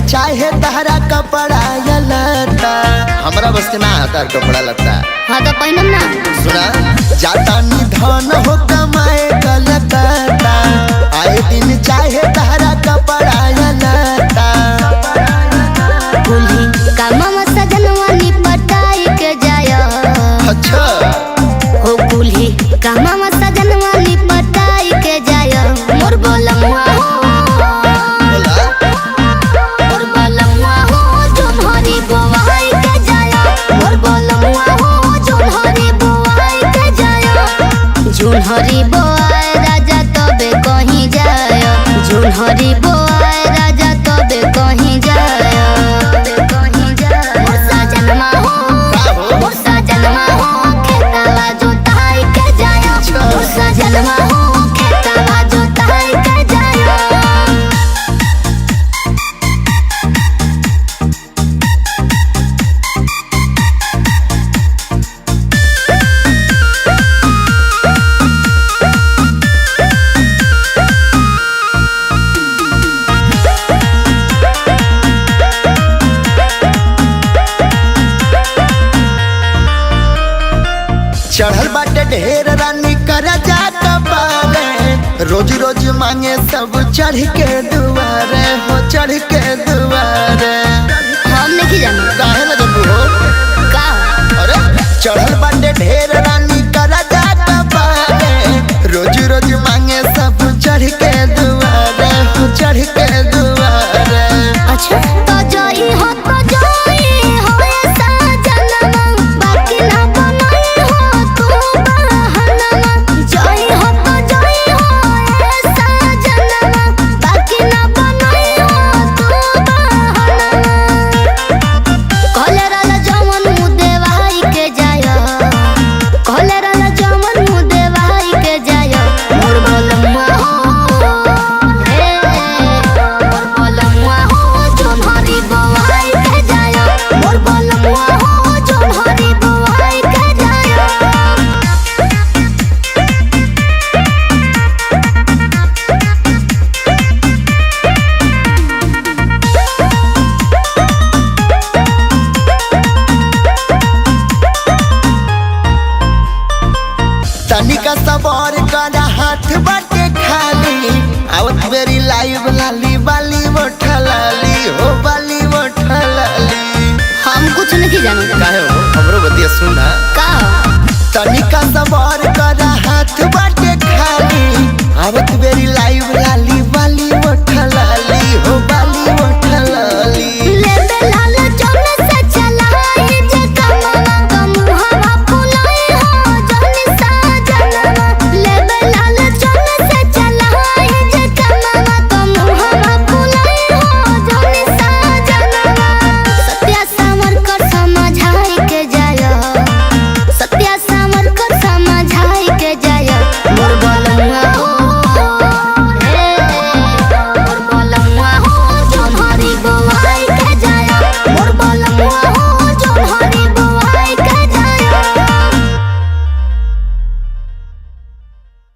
चाहे तहरा कपड़ा या लता, हमरा बस के ना तार कपड़ा लता। हाँ तो पहनम ना। सुना जाता निधन हो कमाए कलकत्ता, आए दिन चाहे तहरा कपड़ा या लता। कुल्ही कामवा सजनवा निपटाई के जाया। अच्छा हो कुल्ही कामवा सजनवा निपटाई के जाया। मोर बोलमुआ हरी बोआए राजा तबे कहीं जाय। हरी बोआए राजा तबे कहीं जाय। मोर सजनवा हो, मोर सजनवा हो, खेतवा जोताई के जाय। मोर सजनवा हो, खेतवा जोताई के जाय। चढ़ल बाटे ढेर रानी कर जा कबारे, रोज रोज मांगे सब चढ़ के दुआरे हो, चढ़ के दुआरे। हम नहीं जाना काहे ना जब हो का। अरे चढ़ल बाटे ढेर रानी कर जा कबारे, रोज रोज मांगे सब चढ़ के दुआरे हो, चढ़ के दुआरे। अच्छा तो जोई हो, तो जोई हो ऐसा जनवा, बाकी ना बनाई हो तू बहाना। जोई हो तो जोई हो ऐसा जनवा, बाकी ना बनाई हो तू बहाना। कोलेरा जवन मुदे भाई के जाया, कोलेरा जवन मुदे भाई के जाया। मोर बोलमुआ हो हे, मोर बोलमुआ हो जोन हरी बोआई के जाया। मोर बोलमुआ हो जोन हरी बोआई के जाया। तनिका सवार कर हाथ बाटे खाली, आवत बेरी लाइव लाली बाली मोठलाली हो, बाली मोठलाली। हम कुछ नहीं जाना। काहे हो हमरो बतिया सुना।